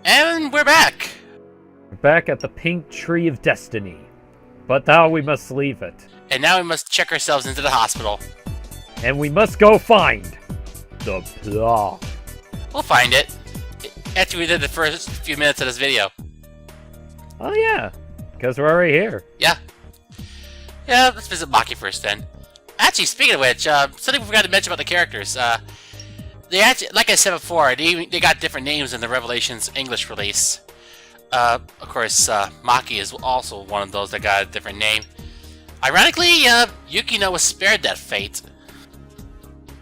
And we're back! We're back at the Pink Tree of Destiny. But now we must leave it. And now we must check ourselves into the hospital. And we must go find the plot. We'll find it. After we did the first few minutes of this video. Oh yeah, because we're already here. Yeah. Yeah, let's visit Maki first then. Actually, speaking of which, something we forgot to mention about the characters. They actually, like I said before, they got different names in the Revelations English release. Of course, Maki is also one of those that got a different name. Ironically, Yukino was spared that fate.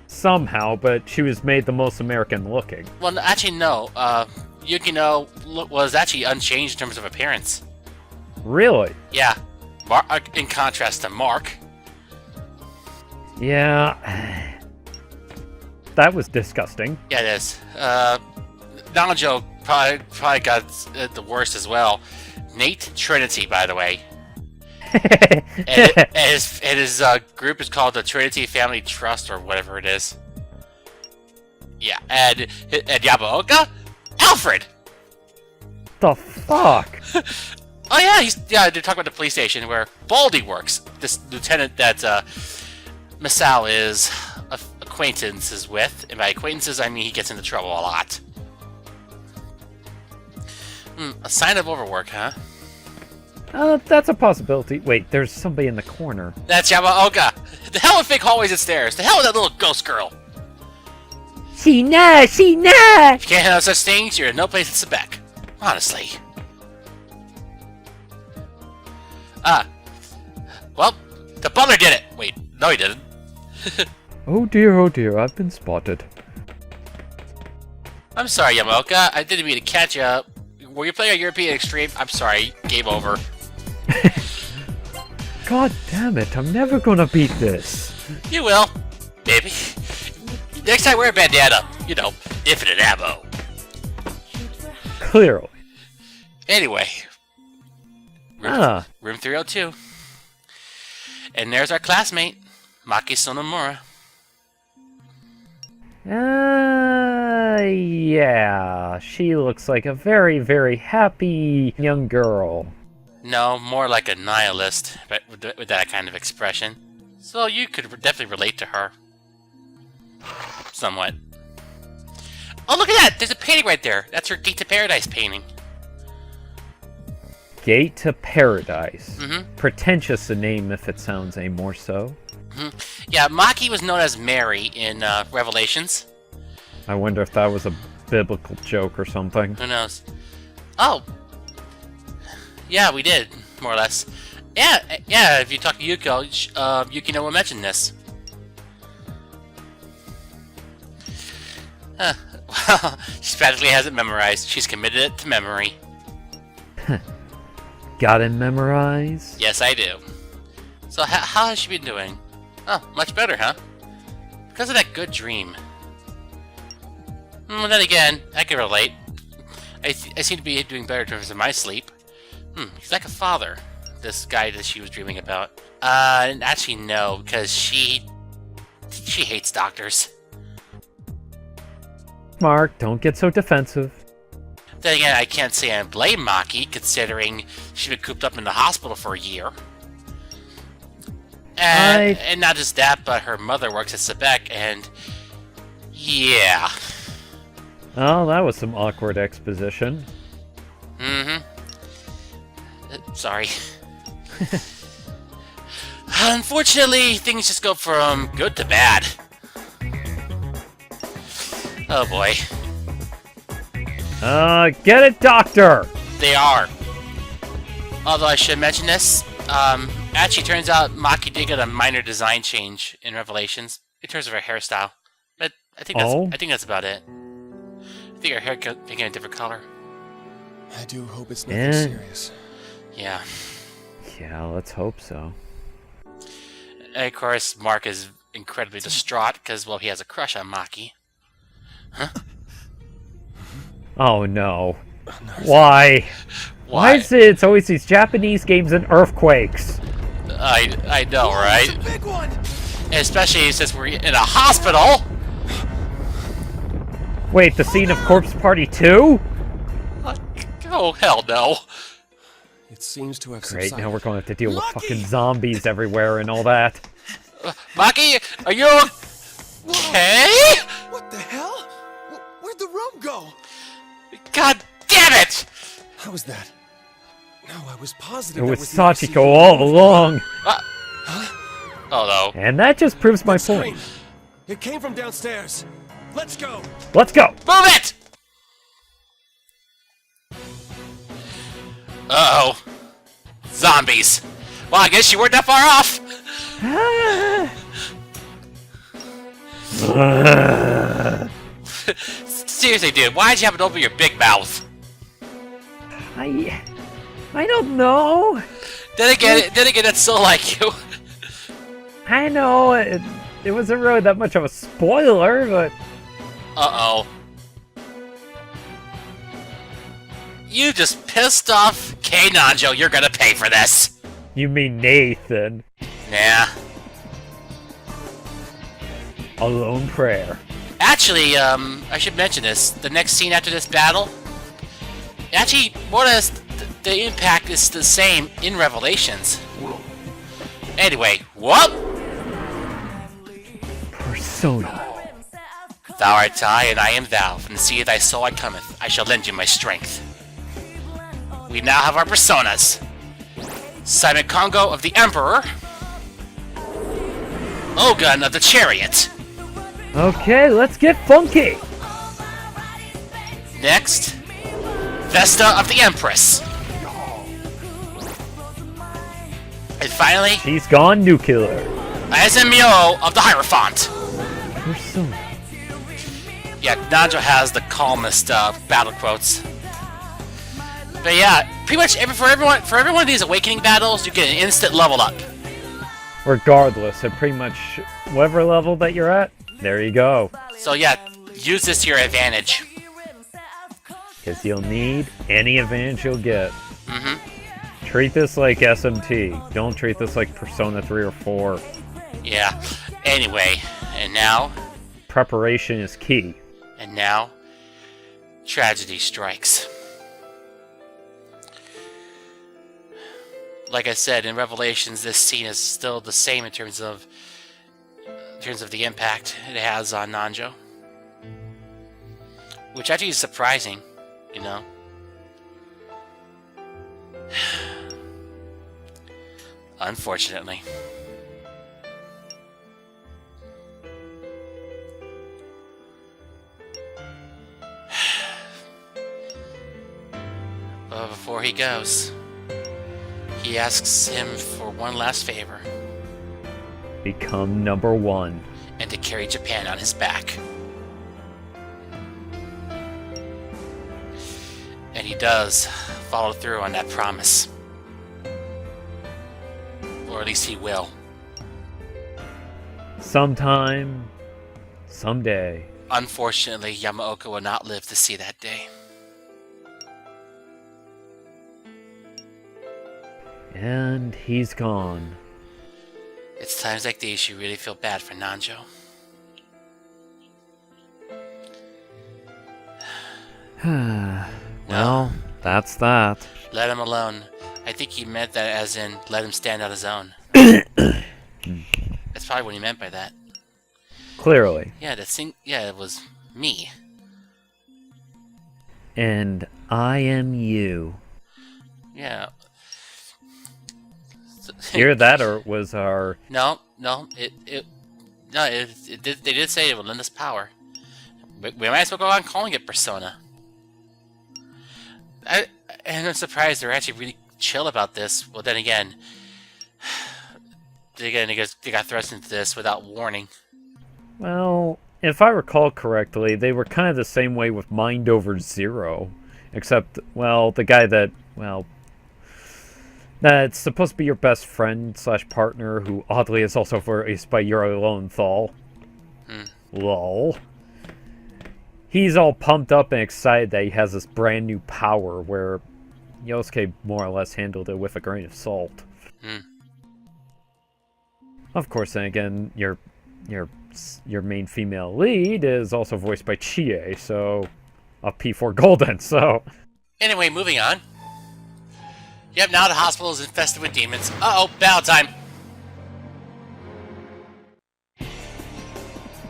Somehow, but she was made the most American looking. Well, actually, no. Yukino was actually unchanged in terms of appearance. Really? Yeah. In contrast to Mark. Yeah. That was disgusting. Yeah, it is. Naojo probably got the worst as well. Nate Trinity, by the way. and his group is called the Trinity Family Trust, or whatever it is. Yeah, and Yabaoka? Alfred! The fuck? Oh yeah, they're talking about the police station where Baldy works. This lieutenant that Masao is acquaintances with, and by acquaintances I mean he gets into trouble a lot. A sign of overwork, huh? That's a possibility. Wait, there's somebody in the corner. That's Yamaoka! The hell with fake hallways and stairs! The hell with that little ghost girl! She nah! If you can't handle such things, you're in no place in Sebek. Honestly. Well, the butler did it! Wait, no he didn't. Oh dear, I've been spotted. I'm sorry, Yamaoka. I didn't mean to catch you up. Were you playing a European Extreme? I'm sorry. Game over. God damn it, I'm never gonna beat this. You will. Maybe. Next time wear a bandana. You know, infinite ammo. Clearly. Anyway. Room 302. And there's our classmate, Maki Sonomura. Yeah. She looks like a very, very happy young girl. No, more like a nihilist, but with that kind of expression. So you could definitely relate to her. Somewhat. Oh, look at that! There's a painting right there! That's her Gate to Paradise painting. Gate to Paradise. Mm-hmm. Pretentious a name if it sounds a more so. Mm-hmm. Yeah, Maki was known as Mary in Revelations. I wonder if that was a biblical joke or something. Who knows? Oh! Yeah, we did, more or less. Yeah, if you talk to Yuko, Yukino will mention this. Well, she practically has it memorized. She's committed it to memory. Got it memorized? Yes, I do. So, how has she been doing? Oh, much better, huh? Because of that good dream. Well, then again, I can relate. I seem to be doing better in terms of my sleep. He's like a father, this guy that she was dreaming about. Actually, no, because she hates doctors. Mark, don't get so defensive. Then again, I can't say I blame Maki, considering she's been cooped up in the hospital for a year. And not just that, but her mother works at Sebek, and yeah. Oh, that was some awkward exposition. Mm-hmm. Sorry. Unfortunately, things just go from good to bad. Oh boy. Get it, doctor! They are. Although I should mention this, actually turns out Maki did get a minor design change in Revelations in terms of her hairstyle. But I think that's about it. I think her hair became a different color. I do hope it's nothing serious. Yeah. Yeah, let's hope so. And of course, Mark is incredibly distraught because, well, he has a crush on Maki. Huh? Oh no. Why? Why is it's always these Japanese games and earthquakes? I know, right? It's a big one. And especially since we're in a hospital! Wait, the scene of Corpse Party 2? Oh, hell no. It seems to have Great, subsided. now we're going to have to deal with Maki! fucking zombies everywhere and all that. Maki, are you okay? What the hell? Where'd the room go? God damn it! How was that? No, I was It positive was that was Sachiko all along. Oh no. And that just proves my Scream. point. It came from downstairs. Let's go. Let's go! Move it! Uh-oh. Zombies. Well, I guess you weren't that far off. Seriously, dude, why'd you have to open your big mouth? I don't know. Then again, it's so like you. I know it wasn't really that much of a spoiler, but Uh-oh. You just pissed off K Nanjo. You're gonna pay for this. you mean Nathan. Nah. A lone prayer. Actually, I should mention this. The next scene after this battle, actually, more or less, the impact is the same in Revelations. Anyway, what? Persona. Thou art I, and I am thou. From the sea of thy soul I cometh. I shall lend you my strength. We now have our personas. Simon Kongo of the Emperor. Ogun of the Chariot. Okay, let's get funky. Next, Vesta of the Empress. And finally, He's gone nuclear. Azumio of the Hierophant. Persona. Yeah, Nanjo has the calmest battle quotes. But yeah, pretty much for every one of these awakening battles, you get an instant level up. Regardless of pretty much whatever level that you're at, there you go. So yeah, use this to your advantage. Because you'll need any advantage you'll get. Mm-hmm. Treat this like SMT. Don't treat this like Persona 3 or 4. Yeah. Anyway, and now, Preparation is key. tragedy strikes. Like I said, in Revelations, this scene is still the same in terms of the impact it has on Nanjo. Which actually is surprising, you know. Unfortunately. But before he goes, he asks him for one last favor, Become number 1. and to carry Japan on his back. And he does follow through on that promise. Or at least he will. Sometime, someday. Unfortunately, Yamaoka will not live to see that day. And he's gone. It's times like these you really feel bad for Nanjo. Well, that's that. Let him alone. I think he meant that as in, let him stand on his own. That's probably what he meant by that. Clearly. Yeah, it was me. And I am you. Yeah. Hear that, or was our... No, they did say it would lend us power. We might as well go on calling it Persona. And I'm surprised they're actually really chill about this. Well, then again, they got thrust into this without warning. Well, if I recall correctly, they were kind of the same way with Mind Over Zero. Except, well, the guy that, well... that's supposed to be your best friend / partner, who oddly is also voiced by Yuri Lowenthal. Lol. He's all pumped up and excited that he has this brand new power, where Yosuke more or less handled it with a grain of salt. Of course, then again, your main female lead is also voiced by Chie, so... of P4 Golden, so... Anyway, moving on. Yep, now the hospital is infested with demons. Uh-oh, battle time.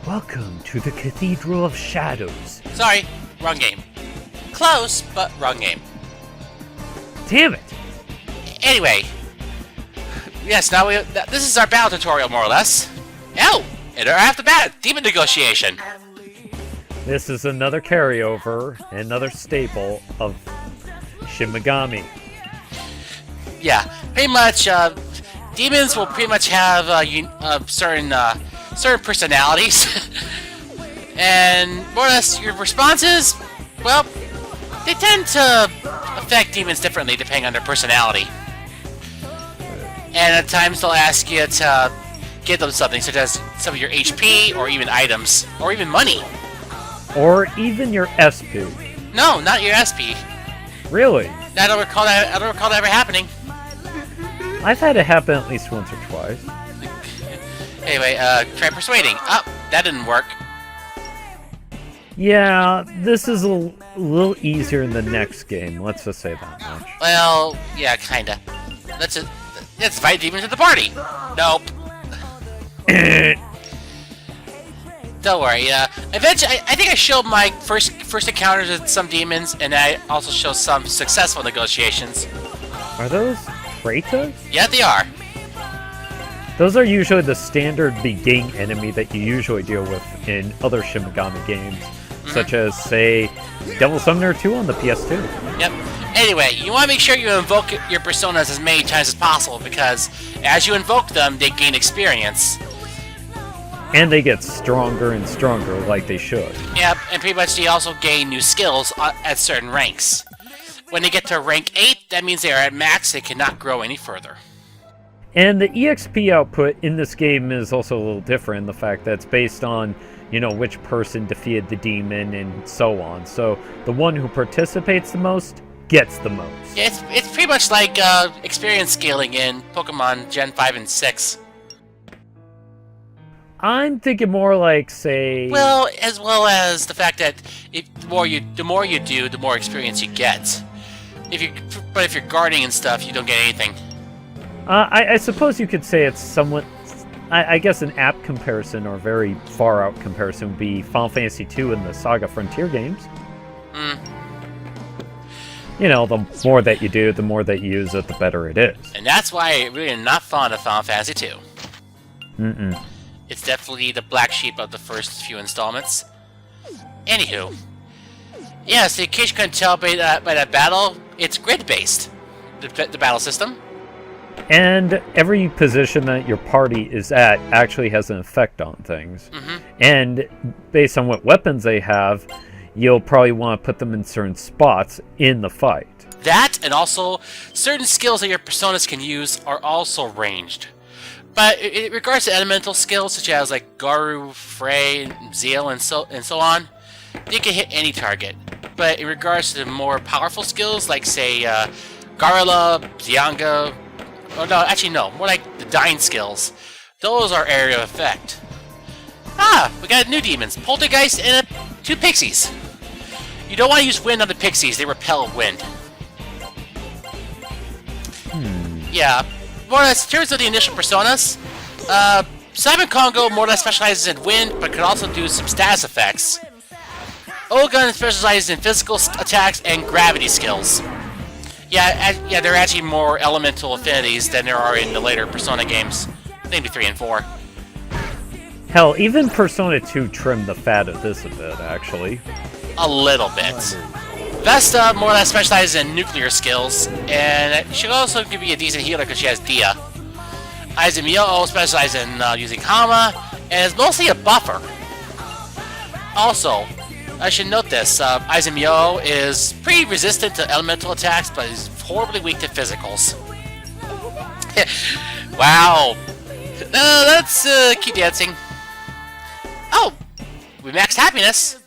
Welcome to the Cathedral of Shadows. Sorry, wrong game. Close, but wrong game. Damn it! Anyway. Yes, now this is our battle tutorial, more or less. Oh! And after that, demon negotiation. This is another carryover, another staple of Shin Megami. Yeah, pretty much, demons will pretty much have certain personalities. And more or less, your responses, well, they tend to affect demons differently depending on their personality. And at times they'll ask you to give them something, such as some of your HP, or even items, or even money. Or even your SP. No, not your SP. Really? I don't recall that ever happening. I've had it happen at least once or twice. Anyway, try persuading. Oh, that didn't work. Yeah, this is a little easier in the next game, let's just say that much. Well, yeah, kinda. Let's invite demons to the party. Nope. Don't worry. Eventually, I think I showed my first encounters with some demons, and I also showed some successful negotiations. Are those Kratos? Yeah, they are. Those are usually the standard beginning enemy that you usually deal with in other Shin Megami games, such as, say, Devil Summoner 2 on the PS2. Yep. Anyway, you want to make sure you invoke your personas as many times as possible, because as you invoke them, they gain experience. And they get stronger and stronger, like they should. Yep, and pretty much they also gain new skills at certain ranks. When they get to rank 8, that means they are at max, they cannot grow any further. And the EXP output in this game is also a little different, the fact that it's based on, which person defeated the demon and so on. So the one who participates the most gets the most. Yeah, it's pretty much like experience scaling in Pokemon Gen 5 and 6. I'm thinking more like, say... Well as the fact that the more you do, the more experience you get. But if you're guarding and stuff, you don't get anything. I suppose you could say it's somewhat... I guess an apt comparison, or very far-out comparison, would be Final Fantasy II and the Saga Frontier games. The more that you do, the more that you use it, the better it is. And that's why I really am not fond of Final Fantasy II. Mm-mm. It's definitely the black sheep of the first few installments. Anywho. Yeah, so in case you couldn't tell by that battle, it's grid-based, the battle system. And every position that your party is at actually has an effect on things. And based on what weapons they have, you'll probably want to put them in certain spots in the fight. That, and also, certain skills that your personas can use are also ranged. But in regards to elemental skills, such as like Garu, Frey, Zeal, and so on, they can hit any target. But in regards to the more powerful skills, like say Garula, Xianga, more like the Dying skills, those are area of effect. We got new demons, Poltergeist and 2 Pixies. You don't want to use wind on the Pixies, they repel wind. Yeah. More or less, in terms of the initial personas, Simon Congo more or less specializes in wind, but can also do some status effects. Ogun specializes in physical attacks and gravity skills. Yeah, there are actually more elemental affinities than there are in the later Persona games, maybe 3 and 4. Hell, even Persona 2 trimmed the fat of this a bit, actually. A little bit. Vesta more or less specializes in nuclear skills, and she also could be a decent healer because she has Dia. Izumio specializes in using Hama, and is mostly a buffer. Also, I should note this, Izumio is pretty resistant to elemental attacks, but is horribly weak to physicals. Wow. Let's keep dancing. Oh! We maxed happiness.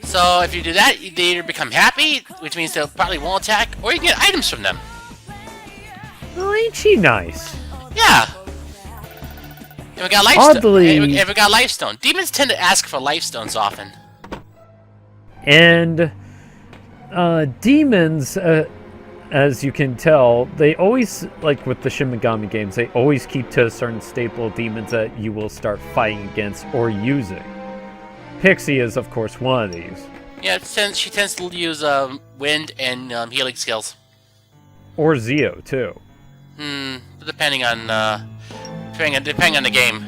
So if you do that, they either become happy, which means they'll probably won't attack, or you can get items from them. Oh, ain't she nice? Yeah. And we got lifestone. Demons tend to ask for lifestones often. And Demons, as you can tell, they always, like with the Shin Megami games, they always keep to a certain staple of demons that you will start fighting against or using. Pixie is, of course, one of these. Yeah, she tends to use wind and healing skills. Or Zio, too. Depending on the game.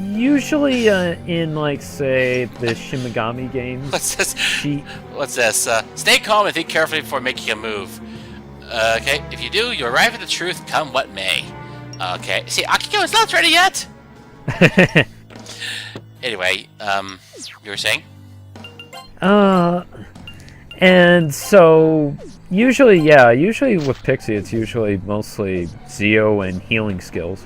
Usually in, like, say, the Shin Megami games, What's this? Stay calm and think carefully before making a move. Okay, if you do, you arrive at the truth, come what may. Okay, see, Akiko is not ready yet! Anyway, you were saying? And so, usually with Pixie, it's usually mostly Zio and healing skills.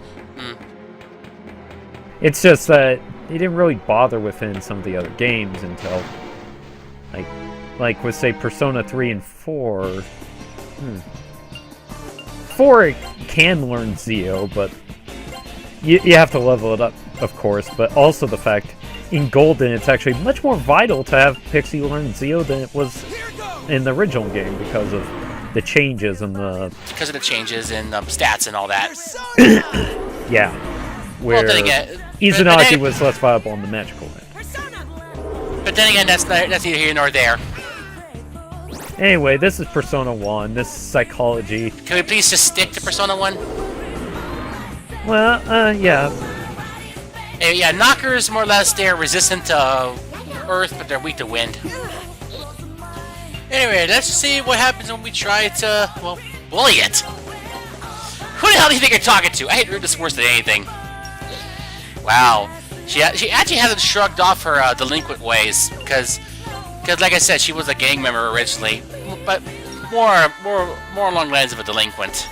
It's just that they didn't really bother within some of the other games until, like with, say, Persona 3 and 4. 4 can learn Zio, but you have to level it up, of course, but also the fact in Golden it's actually much more vital to have Pixie learn Zio than it was in the original game because of the changes and stats and all that. Yeah. Where Izanagi was less viable in the magical end. But then again, that's neither here nor there. Anyway, this is Persona 1. This is psychology. Can we please just stick to Persona 1? Well, yeah. Yeah, knockers, more or less, they're resistant to earth, but they're weak to wind. Anyway, let's see what happens when we try to, well, bully it. Who the hell do you think you're talking to? I hate rudeness worse than anything. Wow. She actually hasn't shrugged off her delinquent ways, because like I said, she was a gang member originally, but more along the lines of a delinquent.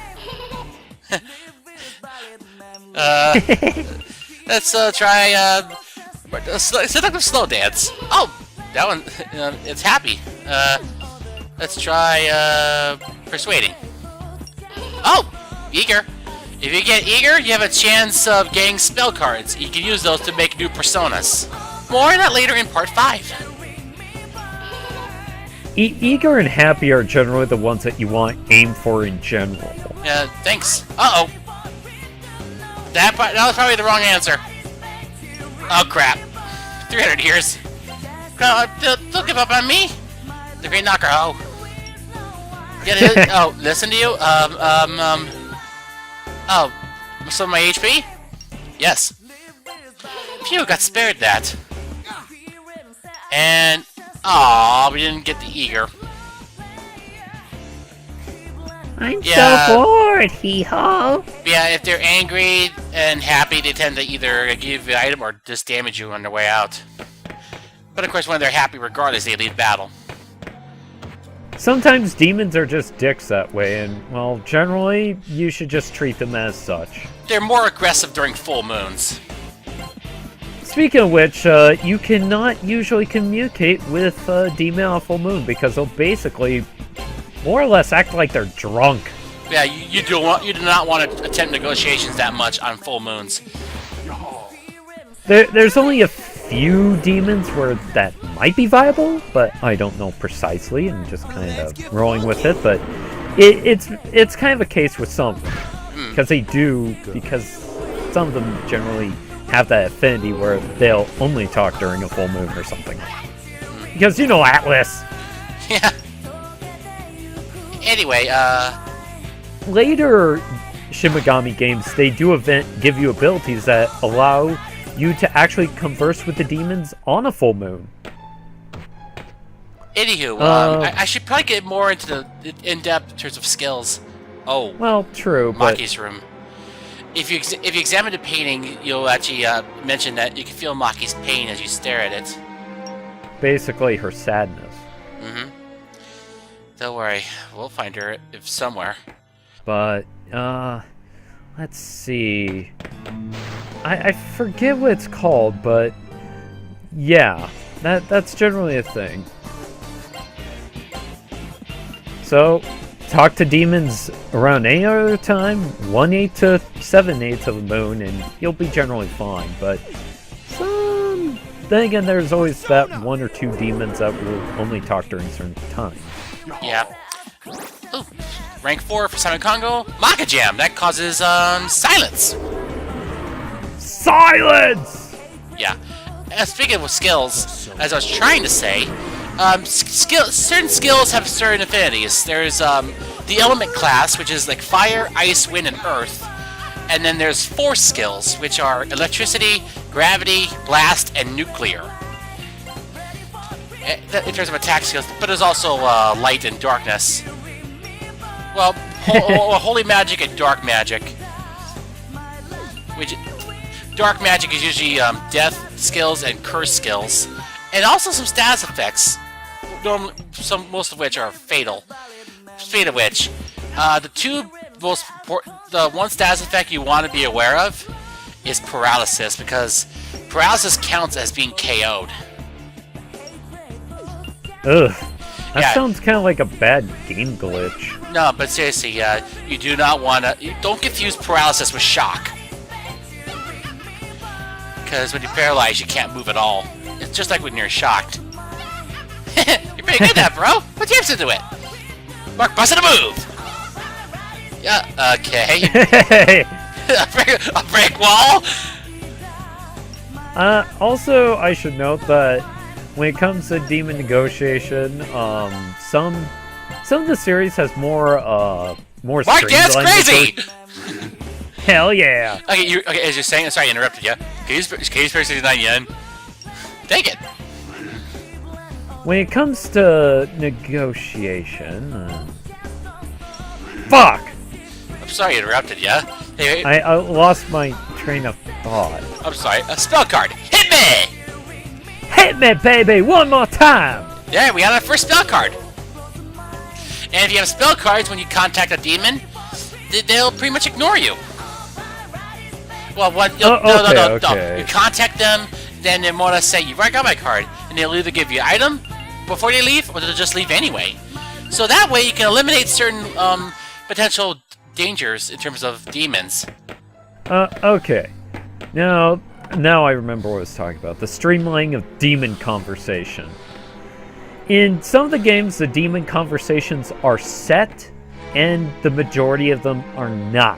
Let's try set up a slow dance. Oh, that one, it's happy. Let's try persuading. Oh, eager. If you get eager, you have a chance of getting spell cards. You can use those to make new personas. More on that later in part 5. Eager and happy are generally the ones that you want aim for in general. Yeah, thanks. Uh-oh. That was probably the wrong answer. Oh, crap. 300 years. Don't give up on me. The Great Knocker Ho. Oh, listen to you? Oh, some of my HP? Yes. Phew, got spared that. And, aw, we didn't get the eager. I'm so bored, hee-haw. Yeah, if they're angry and happy, they tend to either give you the item or just damage you on their way out. But of course, when they're happy regardless, they leave battle. Sometimes demons are just dicks that way, and, well, generally, you should just treat them as such. They're more aggressive during full moons. Speaking of which, you cannot usually communicate with a demon on a full moon, because they'll basically more or less act like they're drunk. Yeah, you do not want to attempt negotiations that much on full moons. There's only a few demons where that might be viable, but I don't know precisely, and just kind of rolling with it. But it's kind of a case with some of them, because some of them generally have that affinity where they'll only talk during a full moon or something. Because you know Atlas. Yeah. Anyway, later Shin Megami games, they do give you abilities that allow you to actually converse with the demons on a full moon. Anywho, I should probably get more into the in-depth in terms of skills. Oh, well, true. Maki's room. If you examine the painting, you'll actually mention that you can feel Maki's pain as you stare at it. Basically, her sadness. Mm-hmm. Don't worry, we'll find her if somewhere. But let's see. I forget what it's called, but yeah, that's generally a thing. So, talk to demons around any other time, 1/8 to 7/8 of the moon, and you'll be generally fine. But then again, there's always that one or two demons that will only talk during certain times. Yeah. Ooh. Rank 4 for Simon Congo. Maka Jam. That causes silence. Silence! Yeah. Speaking of skills, as I was trying to say, certain skills have certain affinities. There's the element class, which is like fire, ice, wind, and earth. And then there's force skills, which are electricity, gravity, blast, and nuclear. In terms of attack skills, but there's also light and darkness. Well, holy magic and dark magic. Which dark magic is usually death skills and curse skills, and also some status effects. Most of which are fatal. Speaking of which, the one status effect you want to be aware of is paralysis, because paralysis counts as being KO'd. Ugh. That sounds kind of like a bad game glitch. No, but seriously, you do not want to... Don't confuse paralysis with shock. Because when you're paralyzed, you can't move at all. It's just like when you're shocked. You're pretty good at that, bro. Put your hips into it. Mark, busted a move. Yeah, okay. Hey! A break wall? Also, I should note that when it comes to demon negotiation, some of the series has more Mark, that's crazy! Hell yeah! Okay, as you're saying, sorry, I interrupted you. Can you use 69 yen? Take it. When it comes to negotiation, fuck! I'm sorry, I interrupted you. Hey, I lost my train of thought. I'm sorry. A spell card. Hit me! Hit me, baby, one more time! Yeah, we got our first spell card. And if you have spell cards when you contact a demon, they'll pretty much ignore you. Well, no. You contact them, then they more or less say, "You've already got my card," and they'll either give you an item before they leave, or they'll just leave anyway. So that way, you can eliminate certain potential dangers in terms of demons. Okay. Now I remember what I was talking about. The streamlining of demon conversation. In some of the games, the demon conversations are set, and the majority of them are not.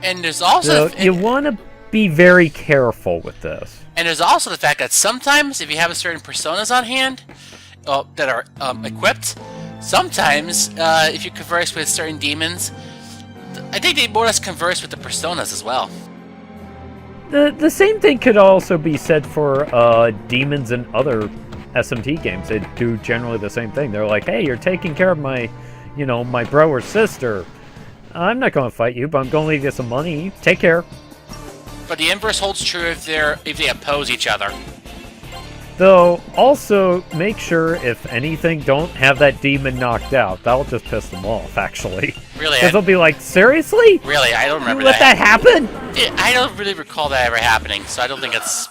And there's also... So you want to be very careful with this. And there's also the fact that sometimes, if you have a certain personas on hand that are equipped, sometimes if you converse with certain demons, I think they more or less converse with the personas as well. The same thing could also be said for demons in other SMT games. They do generally the same thing. They're like, "Hey, you're taking care of my, my bro or sister. I'm not going to fight you, but I'm going to leave you some money. Take care." But the inverse holds true if they oppose each other. Though, also, make sure, if anything, don't have that demon knocked out. That'll just piss them off, actually. Really? Because they'll be like, "Seriously? Really? I don't remember You let that happen?" I don't really recall that ever happening, so I don't think it's...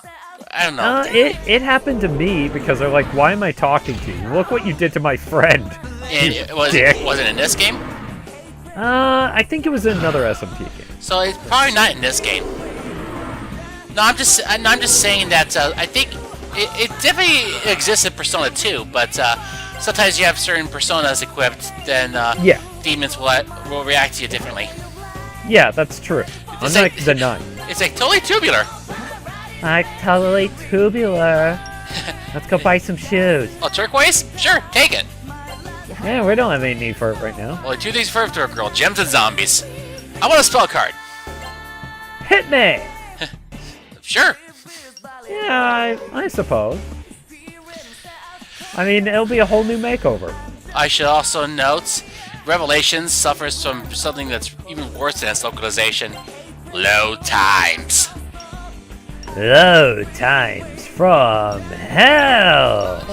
I don't know. It happened to me, because they're like, "Why am I talking to you? Look what you did to my friend." And was it in this game? I think it was in another SMT game. So it's probably not in this game. No, I'm just saying that I think it definitely exists in Persona 2, but sometimes you have certain personas equipped, then demons will react to you differently. Yeah, that's true. I'm not denying. It's like totally tubular. Like totally tubular. Let's go buy some shoes. Oh, turquoise? Sure, take it. Yeah, we don't have any need for it right now. Only two things for a girl: gems and zombies. I want a spell card. Hit me! Sure. Yeah, I suppose. I mean, it'll be a whole new makeover. I should also note, Revelations suffers from something that's even worse than its localization: load times. Load times from hell!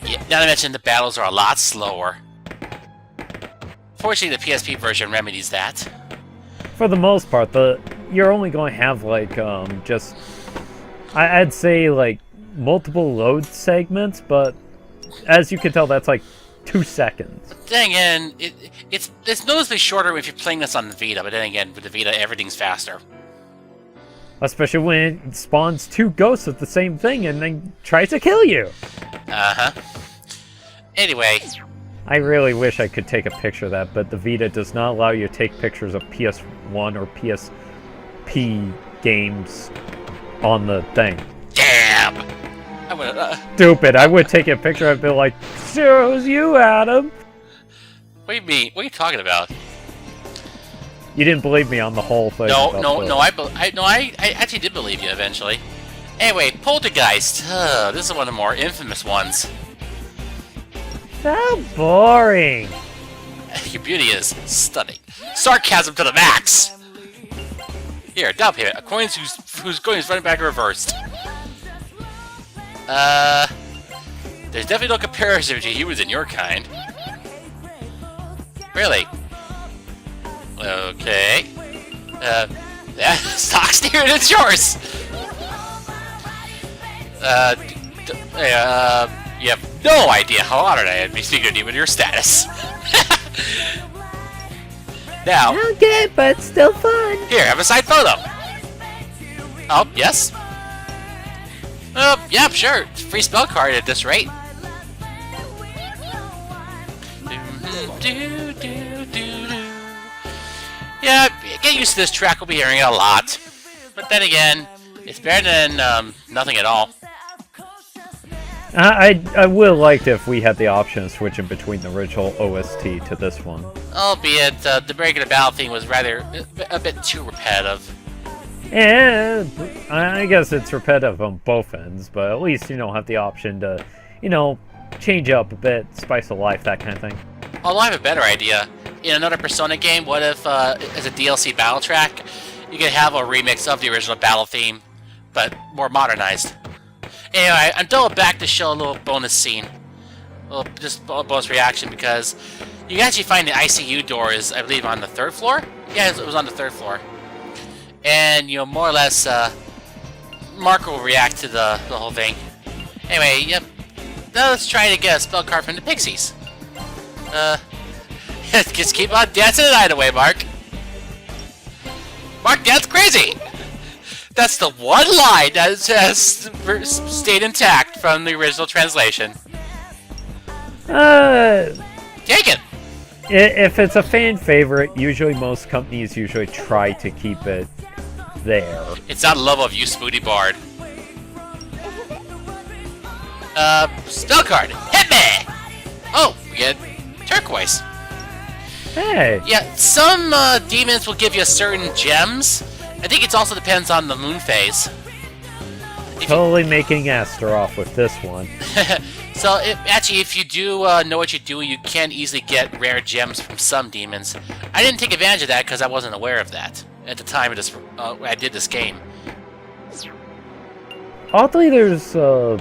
Yeah, not to mention the battles are a lot slower. Fortunately, the PSP version remedies that. For the most part, you're only going to have, like, just... I'd say, like, multiple load segments, but as you can tell, that's, like, 2 seconds. Then again, it's noticeably shorter if you're playing this on the Vita, but then again, with the Vita, everything's faster. Especially when it spawns two ghosts of the same thing and then tries to kill you. Uh-huh. Anyway. I really wish I could take a picture of that, but the Vita does not allow you to take pictures of PS1 or PSP games on the thing. Damn! I would Stupid. I would take a picture and be like, sure, it was you, Adam. What do you mean? What are you talking about? You didn't believe me on the whole thing. I actually did believe you eventually. Anyway, Poltergeist. This is one of the more infamous ones. So boring. Your beauty is stunning. Sarcasm to the max! Here, down payment. A coin whose coin is running back reversed. There's definitely no comparison to humans in your kind. Really? Okay. Stock steer, it's yours! You have no idea how honored I am to be speaking to you with your status. Now... Okay, but still fun. Here, have a side photo. Oh, yes? Yeah, sure. Free spell card at this rate. Yeah, get used to this track. We'll be hearing it a lot. But then again, it's better than nothing at all. I would like if we had the option of switching between the original OST to this one. Albeit, the regular battle theme was rather a bit too repetitive. Yeah, I guess it's repetitive on both ends, but at least, have the option to, change up a bit, spice of life, that kind of thing. Although I have a better idea. In another Persona game, what if, as a DLC battle track, you could have a remix of the original battle theme, but more modernized? Anyway, I'm double back to show a little bonus scene. Just a bonus reaction, because you can actually find the ICU doors, I believe, on the 3rd floor? Yeah, it was on the 3rd floor. And, more or less, Marco will react to the whole thing. Anyway, yep. Now let's try to get a spell card from the Pixies. Just keep on dancing the night away, Mark. Mark, that's crazy! That's the one line that has stayed intact from the original translation. Take it! If it's a fan favorite, usually most companies try to keep it there. It's not love of you, Spooty Bard. Spell card, hit me! Oh, we get turquoise. Hey! Yeah, some demons will give you certain gems. I think it also depends on the moon phase. Totally making Aster off with this one. So, actually, if you do know what you're doing, you can easily get rare gems from some demons. I didn't take advantage of that because I wasn't aware of that at the time of this, I did this game. Oddly, there's a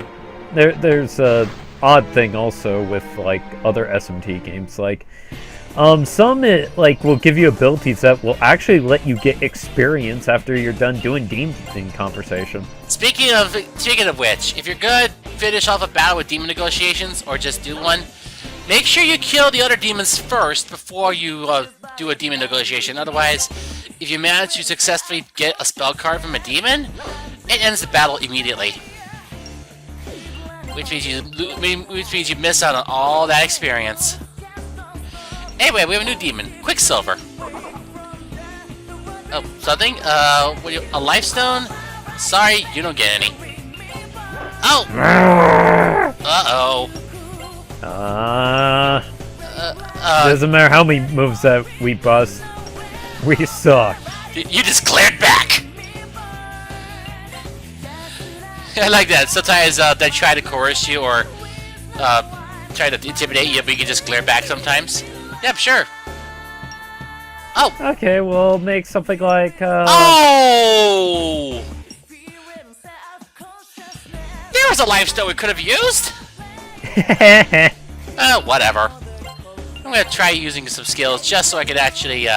odd thing also with other SMT games. Some will give you abilities that will actually let you get experience after you're done doing demon conversation. Speaking of which, if you're gonna finish off a battle with demon negotiations or just do one, make sure you kill the other demons first before you do a demon negotiation. Otherwise, if you manage to successfully get a spell card from a demon, it ends the battle immediately. Which means you miss out on all that experience. Anyway, we have a new demon, Quicksilver. Oh, something? A life stone? Sorry, you don't get any. Oh! Uh-oh. Doesn't matter how many moves that we bust, we suck. You just glared back! I like that. Sometimes they try to coerce you or try to intimidate you, but you can just glare back sometimes. Yep, sure. Oh! Okay, we'll make something like, Oh! There was a life stone we could have used! Whatever. I'm gonna try using some skills just so I could actually,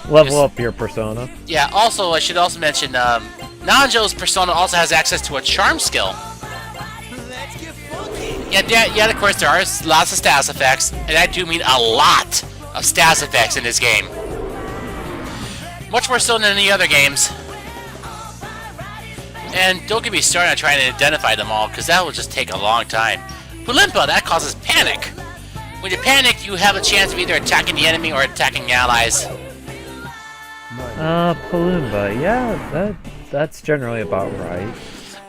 level up your persona. Yeah, also, I should also mention, Nanjo's persona also has access to a charm skill. Yeah, of course, there are lots of status effects, and I do mean a lot of status effects in this game. Much more so than any other games. And don't get me started on trying to identify them all, because that will just take a long time. Pulimpa, that causes panic. When you panic, you have a chance of either attacking the enemy or attacking allies. Palumba, yeah, that's generally about right.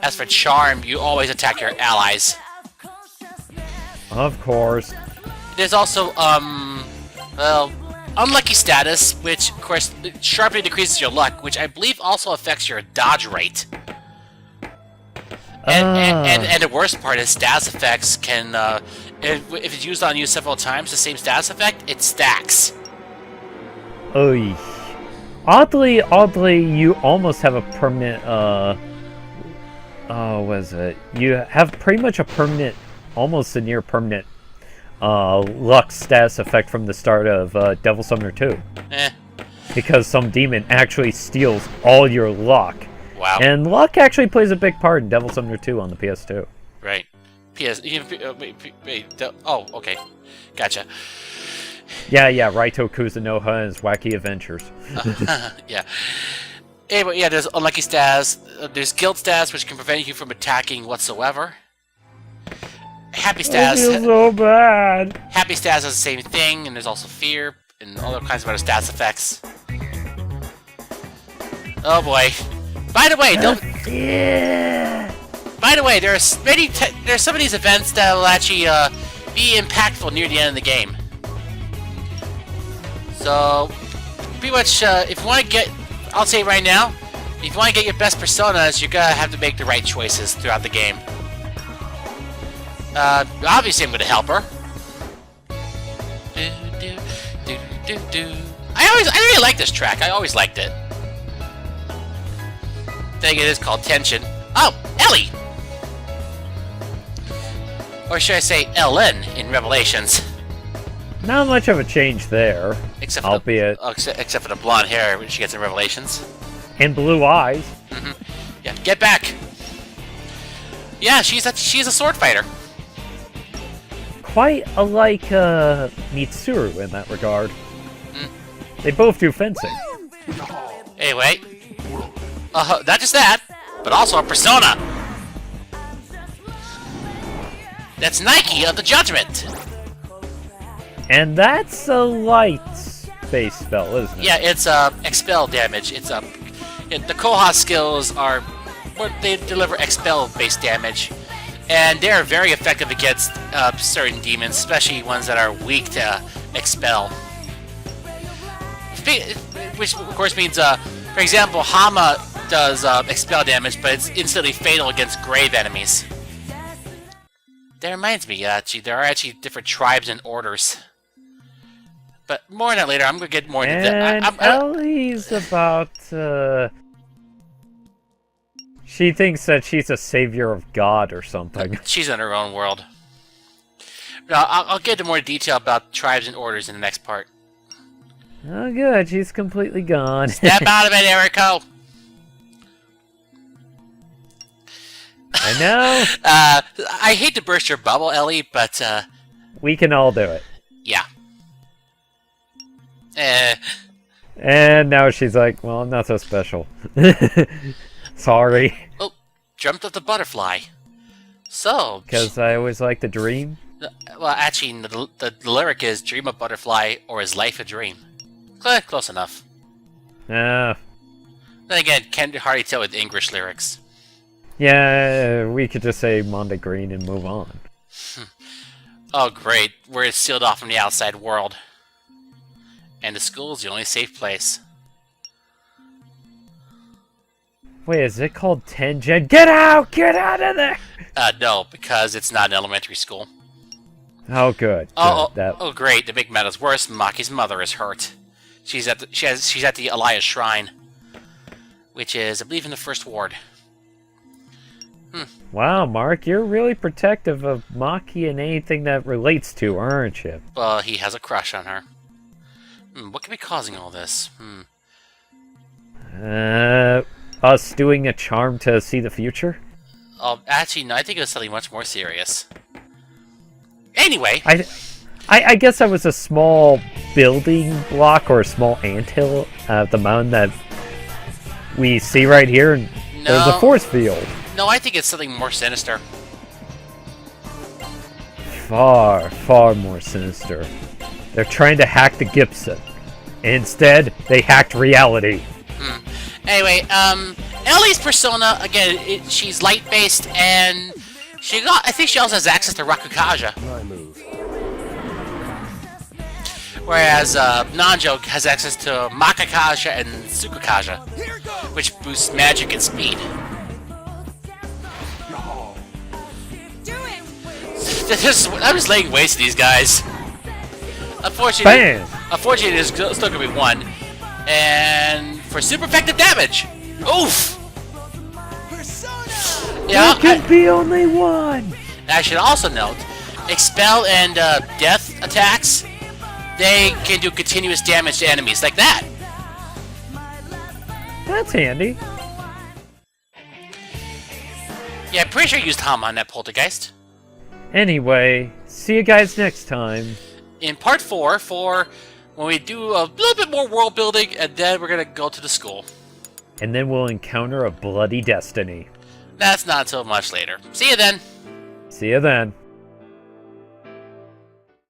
As for Charm, you always attack your allies. Of course. There's also, well, Unlucky Status, which, of course, sharply decreases your luck, which I believe also affects your dodge rate. And the worst part is status effects can, if it's used on you several times, the same status effect, it stacks. Oy. Oddly, you almost have a permanent, what is it? You have pretty much a permanent, almost a near permanent, luck status effect from the start of Devil Summoner 2. Because some demon actually steals all your luck. Wow. And luck actually plays a big part in Devil Summoner 2 on the PS2. Right. Oh, okay. Gotcha. Yeah, Raito Kuzunoha and his wacky adventures. Yeah. Anyway, yeah, there's Unlucky Status. There's Guilt Status, which can prevent you from attacking whatsoever. Happy Status. I feel so bad. Happy Status has the same thing, and there's also Fear, and all kinds of other status effects. Oh boy. By the way, don't... By the way, there's some of these events that will actually be impactful near the end of the game. So, pretty much, if you want to get... I'll say right now, if you want to get your best personas, you're gonna have to make the right choices throughout the game. Obviously I'm gonna help her. I really like this track. I always liked it. I think it is called Tension. Oh, Ellie! Or should I say Ellen in Revelations? Not much of a change there. Except for albeit. Except for the blonde hair when she gets in Revelations. And blue eyes. Mm-hmm. Yeah, get back! Yeah, she's a sword fighter. Quite alike Mitsuru in that regard. They both do fencing. Anyway. Not just that, but also a persona! That's Nike of the Judgment! And that's a light-based spell, isn't it? Yeah, it's expel damage. It's the Koha skills are... they deliver expel-based damage. And they're very effective against certain demons, especially ones that are weak to expel. Which, of course, means, for example, Hama does expel damage, but it's instantly fatal against grave enemies. That reminds me, there are actually different tribes and orders. But more on that later. I'm going to get more into that. And Ellie's about... She thinks that she's a savior of God or something. She's in her own world. Now, I'll get into more detail about tribes and orders in the next part. Oh, good. She's completely gone. Step out of it, Eriko! I know. I hate to burst your bubble, Ellie, but, we can all do it. yeah. And now she's like, well, I'm not so special. Sorry. Oh, dreamt of the butterfly. So... Because I always like to dream. Well, actually, the lyric is dream a butterfly or is life a dream? Close enough. Ah. Then again, can't hardly tell with English lyrics. Yeah, we could just say Monday Green and move on. Oh, great. We're sealed off from the outside world. And the school's the only safe place. Wait, is it called Tengen? Get out! Get out of there! No, because it's not an elementary school. Oh, good. Oh, great. To make matters worse, Maki's mother is hurt. She's at the Elias Shrine, which is, I believe, in the first ward. Wow, Mark, you're really protective of Maki and anything that relates to, aren't you? Well, he has a crush on her. What could be causing all this? Us doing a charm to see the future? Oh, actually, no, I think it was something much more serious. Anyway! I guess that was a small building block or a small anthill at the mountain that we see right here. There's a force field. No, I think it's something more sinister. Far, far more sinister. They're trying to hack the Gibson. Instead, they hacked reality. Anyway, Ellie's persona, again, she's light-based, and I think she also has access to Rakukaja. My move. Whereas Nanjo has access to Makakaja and Tsukukaja, which boosts magic and speed. I'm just laying waste to these guys. Unfortunately, there's still gonna be one. And for super effective damage, oof. Yeah, there can be only one. I should also note, expel and death attacks, they can do continuous damage to enemies like that. That's handy. Yeah, I'm pretty sure I used Hama on that poltergeist. Anyway, see you guys next time. In part 4, for when we do a little bit more world building, and then we're gonna go to the school. And then we'll encounter a bloody destiny. That's not until much later. See you then. See you then.